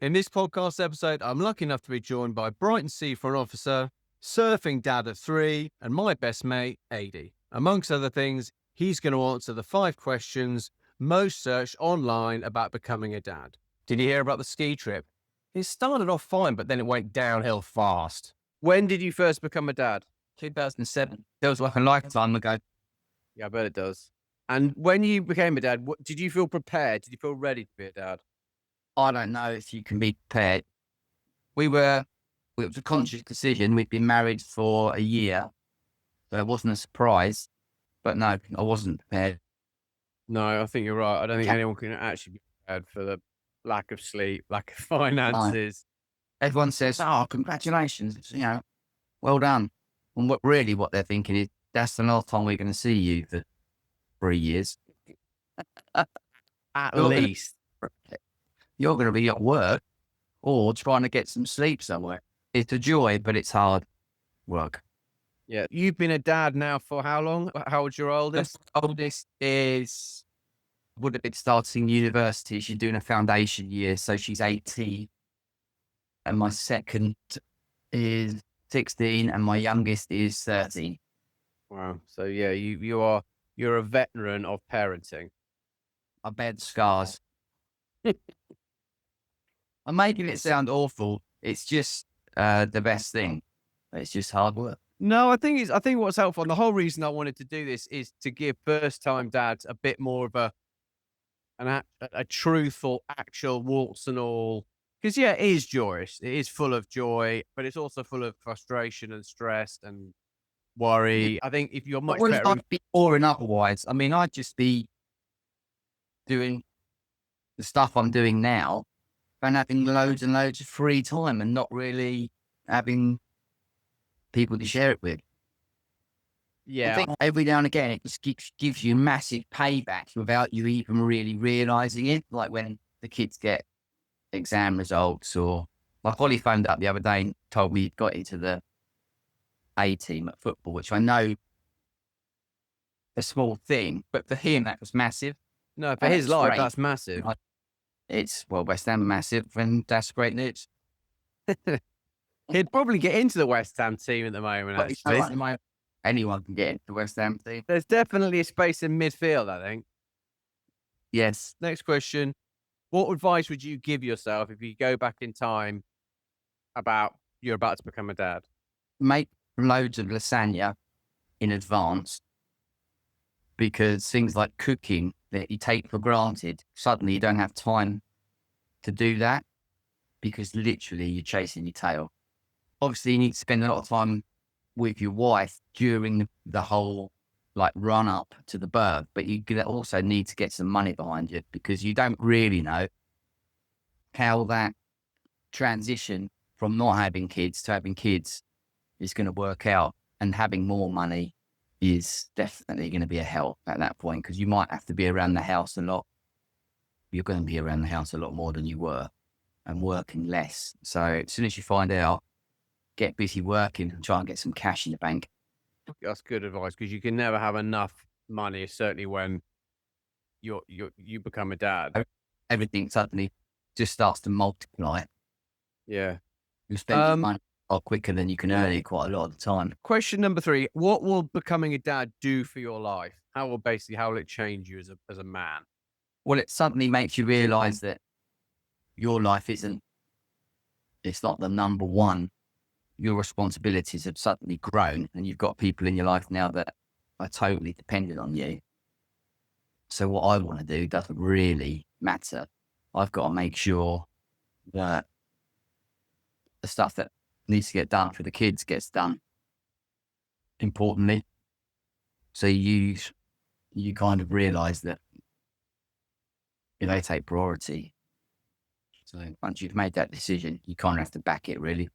In this podcast episode, I'm lucky enough to be joined by Brighton Seafront officer, surfing dad of 3, and my best mate, Adi. Amongst other things, he's going to answer the 5 questions most searched online about becoming a dad. Did you hear about the ski trip? It started off fine, but then it went downhill fast. When did you first become a dad? 2007. Feels like a lifetime ago. Yeah, I bet it does. And when you became a dad, did you feel prepared? Did you feel ready to be a dad? I don't know if you can be prepared. It was a conscious decision. We'd been married for a year, so it wasn't a surprise. But no, I wasn't prepared. No, I think you're right. I don't think anyone can actually be prepared for the lack of sleep, lack of finances. Everyone says, "Oh, congratulations! Well done." And what they're thinking is, that's the last time we're going to see you for 3 years. At You're least. You're going to be at work or trying to get some sleep somewhere. It's a joy, but it's hard work. Yeah. You've been a dad now for how long? How old's your oldest? The oldest would have been starting university. She's doing a foundation year, so she's 18. And my second is 16, and my youngest is 13. Wow. So yeah, you're a veteran of parenting. I bear the scars. I'm making it sound awful. It's just the best thing. It's just hard work. No, I think what's helpful, and the whole reason I wanted to do this is to give first-time dads a bit more of a truthful, actual warts and all. Because yeah, it is joyous. It is full of joy, but it's also full of frustration and stress and worry. I think if you're much What better, I'd be boring otherwise. I mean, I'd just be doing the stuff I'm doing now and having loads and loads of free time and not really having people to share it with. yeah, I think every now and again it just gives you massive payback without you even really realising it. Like when the kids get exam results, or like Ollie phoned up the other day and told me he'd got into the A team at football, which I know a small thing, but for him that was massive. no, for his That's life, great. that's massive. It's West Ham massive, and that's great news. He'd probably get into the West Ham team at the moment, But actually. anyone can get into the West Ham team. There's definitely a space in midfield, I think. Yes. Next question. What advice would you give yourself if you go back in time about you're about to become a dad? Make loads of lasagna in advance, because things like cooking that you take for granted, suddenly you don't have time to do that because literally you're chasing your tail. Obviously, you need to spend a lot of time with your wife during the whole run up to the birth, but you also need to get some money behind you, because you don't really know how that transition from not having kids to having kids is going to work out. And having more money is definitely going to be a help at that point, because you might have to be around the house a lot. You're going to be around the house a lot more than you were, and working less. So as soon as you find out, get busy working and try and get some cash in the bank. That's good advice, because you can never have enough money, certainly when you become a dad. Everything suddenly just starts to multiply. Yeah. You spend money a lot quicker than you can earn it quite a lot of the time. Question number 3. What will becoming a dad do for your life? How will it change you as a man? Well, it suddenly makes you realise that your life it's not the number one. Your responsibilities have suddenly grown, and you've got people in your life now that are totally dependent on you. So what I want to do doesn't really matter. I've got to make sure that the stuff that needs to get done for the kids gets done, importantly. So you kind of realise that they take priority. So once you've made that decision, you kind of have to back it, really.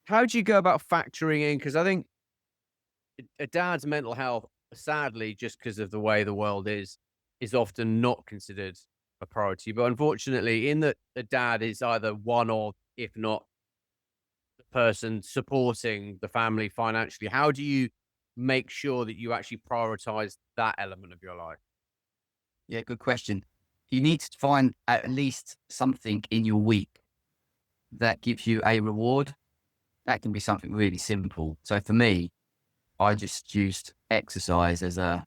How do you go about factoring in? Because I think a dad's mental health, sadly, just because of the way the world is often not considered a priority. But unfortunately, in that a dad is either one or, if not, the person supporting the family financially. How do you make sure that you actually prioritize that element of your life? Yeah, good question. You need to find at least something in your week that gives you a reward. That can be something really simple. So for me, I just used exercise as a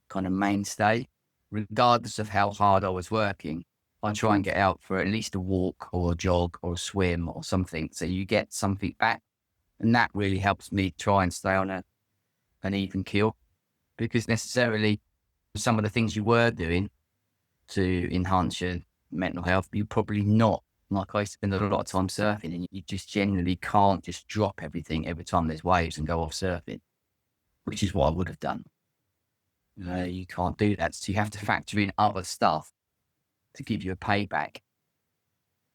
kind of mainstay. Regardless of how hard I was working, I try and get out for at least a walk or a jog or a swim or something. So you get something back. And that really helps me try and stay on an even keel, because necessarily some of the things you were doing to enhance your mental health, you're probably not. Like I spend a lot of time surfing, and you just generally can't just drop everything every time there's waves and go off surfing, which is what I would have done. You can't do that. So you have to factor in other stuff to give you a payback.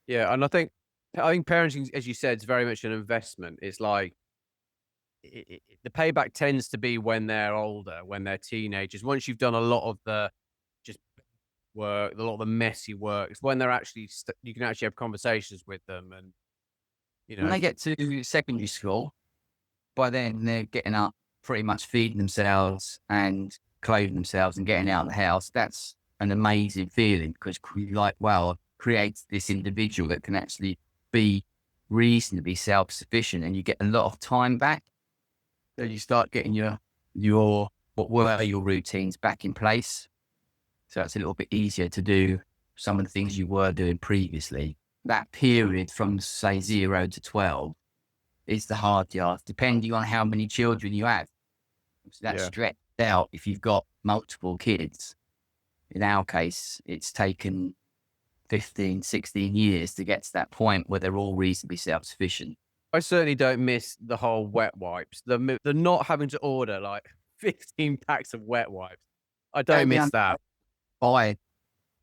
Yeah, and I think parenting, as you said, is very much an investment. It's like the payback tends to be when they're older, when they're teenagers. Once you've done a lot of the just work, a lot of the messy work, it's when they're actually you can actually have conversations with them, and you When know, they get to secondary school, by then they're getting up, pretty much feeding themselves and clothing themselves and getting out of the house. That's an amazing feeling, because you're like, wow, I've created this individual that can actually be reasonably self-sufficient, and you get a lot of time back. So you start getting your what were your routines back in place. So it's a little bit easier to do some of the things you were doing previously. That period from say 0 to 12 is the hard yard, depending on how many children you have. So that's yeah. stretched out if you've got multiple kids. In our case, it's taken 15, 16 years to get to that point where they're all reasonably self-sufficient. I certainly don't miss the whole wet wipes. The not having to order like 15 packs of wet wipes. I don't Only miss un- that. buy,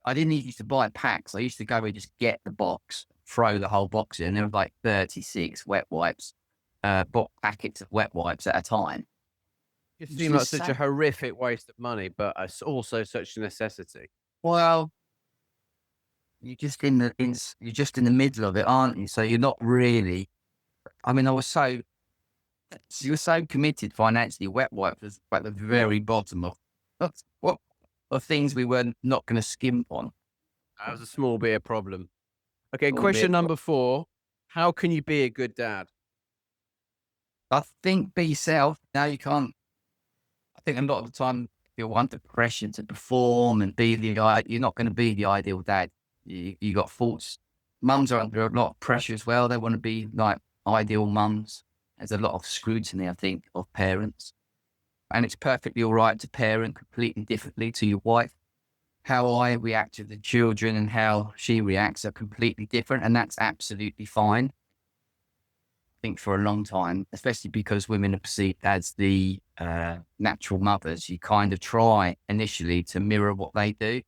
I didn't even used to buy packs. I used to go and just get the box, throw the whole box in. There were like 36 wet wipes, packets of wet wipes at a time. It It's seemed like just such so, a horrific waste of money, but it's also such a necessity. well, you're just in the middle of it, aren't you? So you're not really. I mean, you were so committed financially. Wet wipes was at the very bottom of what of things we were not going to skimp on. That was a small beer problem. Okay, Little bit. question number 4. How can you be a good dad? I think be yourself. Now you can't. I think a lot of the time you're under pressure to perform and be you're not going to be the ideal dad. You got faults. Mums are under a lot of pressure as well. They want to be like ideal mums. There's a lot of scrutiny, I think, of parents. And it's perfectly all right to parent completely differently to your wife. How I react to the children and how she reacts are completely different, and that's absolutely fine. I think for a long time, especially because women are perceived as the natural mothers, you kind of try initially to mirror what they do,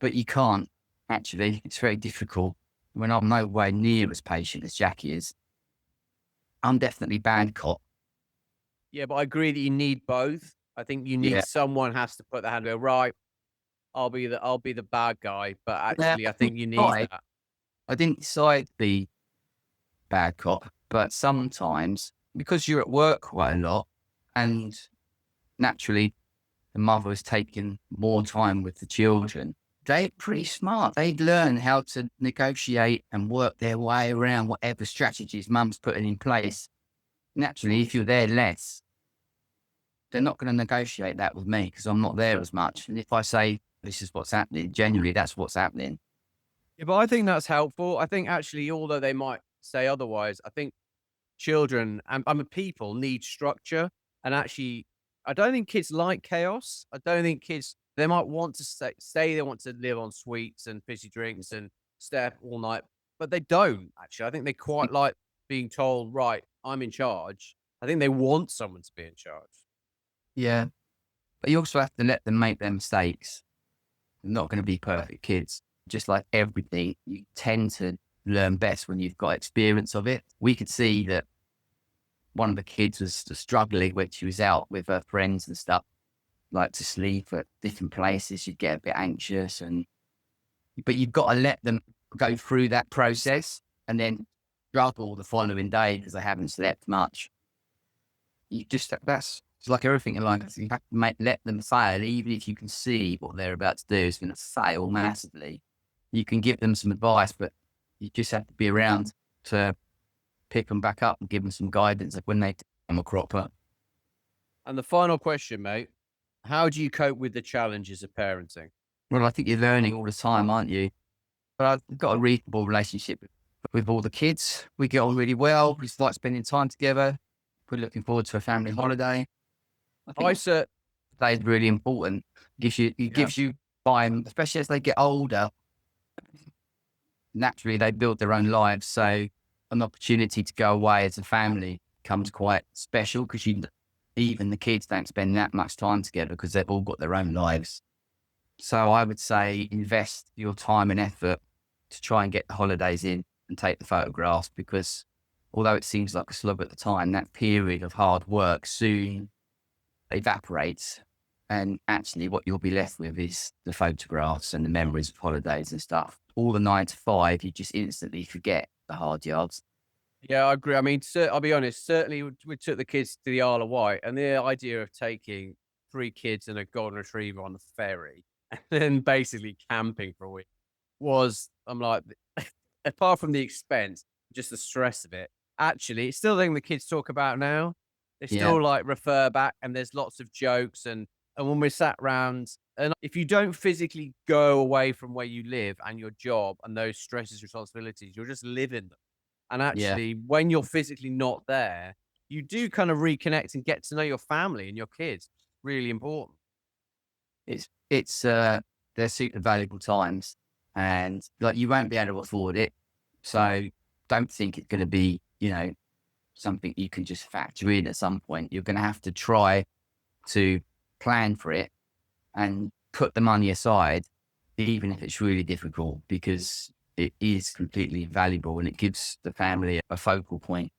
but you can't actually. It's very difficult. When I'm no way near as patient as Jackie is, I'm definitely bad cop. Yeah, but I agree that you need both. I think you need Yeah. someone has to put their hand go, right, I'll be the bad guy, but Yeah, actually I think you need that. I didn't decide to be bad cop, but sometimes because you're at work quite a lot, and naturally the mother is taking more time with the children, they're pretty smart. They'd learn how to negotiate and work their way around whatever strategies mum's putting in place. Naturally, if you're there less, they're not going to negotiate that with me because I'm not there as much. And if I say this is what's happening, genuinely that's what's happening. Yeah, but I think that's helpful. I think actually, although they might say otherwise, I think children and I mean people need structure. And actually, I don't think kids like chaos. I don't think kids they might want to say they want to live on sweets and fizzy drinks and stay up all night, but they don't actually. I think they quite like being told, right, I'm in charge. I think they want someone to be in charge. Yeah. But you also have to let them make their mistakes. They're not going to be perfect kids. Just like everything, you tend to learn best when you've got experience of it. We could see that one of the kids was struggling when she was out with her friends and stuff, like to sleep at different places. She'd get a bit anxious, but you've got to let them go through that process and then struggle the following day because they haven't slept much. You just, that's it's like everything in life. You have to let them fail, even if you can see what they're about to do is going to fail massively. You can give them some advice, but You just have to be around to pick them back up and give them some guidance when they become a cropper. And the final question, mate, how do you cope with the challenges of parenting? Well, I think you're learning all the time, aren't you? But I've got a reasonable relationship with all the kids. We get on really well. We just like spending time together. We're looking forward to a family holiday. I I think cer that is really important. It Yeah. gives you time, especially as they get older. Naturally, they build their own lives. So an opportunity to go away as a family becomes quite special because even the kids don't spend that much time together because they've all got their own lives. So I would say invest your time and effort to try and get the holidays in and take the photographs, because although it seems like a slog at the time, that period of hard work soon evaporates. And actually what you'll be left with is the photographs and the memories of holidays and stuff. All the 9 to 5, you just instantly forget the hard yards. Yeah, I agree. I mean, I'll be honest, certainly we took the kids to the Isle of Wight, and the idea of taking 3 kids and a golden retriever on the ferry and then basically camping for a week was I'm like, apart from the expense, just the stress of it, actually, it's still a thing the kids talk about now. They Yeah, still, like, refer back, and there's lots of jokes, and when we're sat round and if you don't physically go away from where you live and your job and those stresses, responsibilities, you're just living them. And yeah. actually, when you're physically not there, you do kind of reconnect and get to know your family and your kids. Really important. It's they're super valuable times, and like you won't be able to afford it. So don't think it's going to be, something you can just factor in at some point. You're going to have to try to plan for it and put the money aside, even if it's really difficult, because it is completely invaluable and it gives the family a focal point.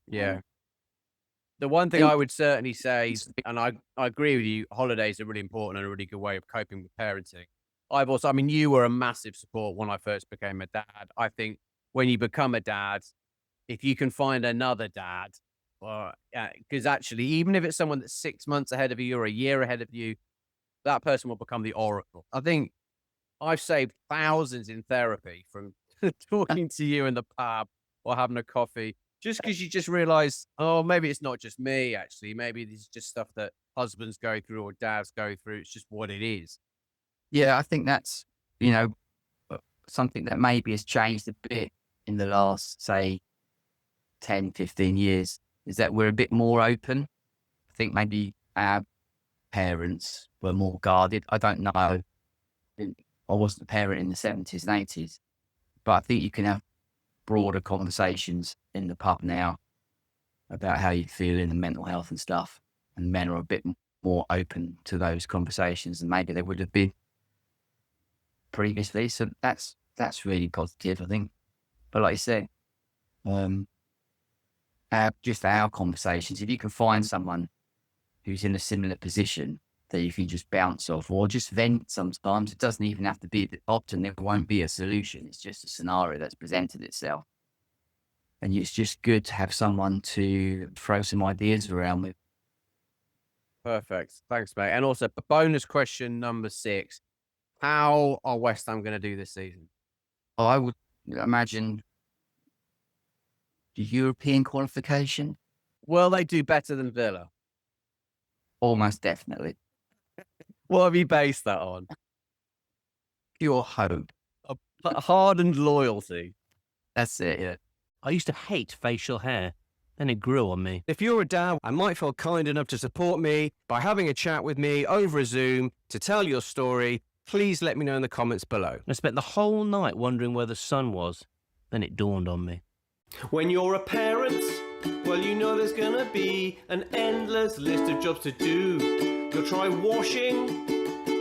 Yeah. The one thing Think, I would certainly say, and I agree with you, holidays are really important and a really good way of coping with parenting. I mean, you were a massive support when I first became a dad. I think when you become a dad, if you can find another dad, or because actually, even if it's someone that's 6 months ahead of you or a year ahead of you, that person will become the oracle. I think I've saved thousands in therapy from talking to you in the pub or having a coffee, just because you just realize, oh, maybe it's not just me, actually. Maybe this is just stuff that husbands go through or dads go through. It's just what it is. yeah, I think that's, you know, something that maybe has changed a bit in the last, say, 10, 15 years, is that we're a bit more open. I think maybe our parents were more guarded. I don't know. I wasn't a parent in the 70s and 80s, but I think you can have broader conversations in the pub now about how you feel in the mental health and stuff. And men are a bit more open to those conversations than maybe they would have been previously. So that's really positive, I think. But like you said, um, just our conversations, if you can find someone who's in a similar position that you can just bounce off or just vent sometimes, it doesn't even have to be, often there won't be a solution. It's just a scenario that's presented itself. And it's just good to have someone to throw some ideas around with. Perfect. Thanks, mate. And also, bonus question number 6. How are West Ham going to do this season? I would imagine the European qualification, Will they do better than Villa? almost definitely. What have you based that on? Pure hope. Hardened loyalty. That's it, yeah. I used to hate facial hair. Then it grew on me. If you're a dad and might feel kind enough to support me by having a chat with me over a Zoom to tell your story, please let me know in the comments below. I spent the whole night wondering where the sun was. Then it dawned on me. When you're a parent, well, you know there's gonna be an endless list of jobs to do. You'll try washing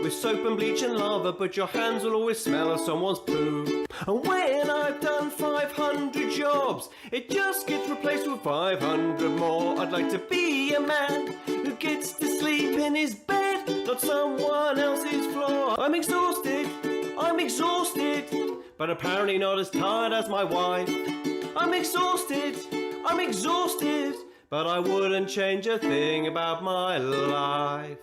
with soap and bleach and lava, but your hands will always smell of someone's poo. And when I've done 500 jobs, it just gets replaced with 500 more. I'd like to be a man who gets to sleep in his bed, not someone else's floor. I'm exhausted, but apparently not as tired as my wife. I'm exhausted, but I wouldn't change a thing about my life.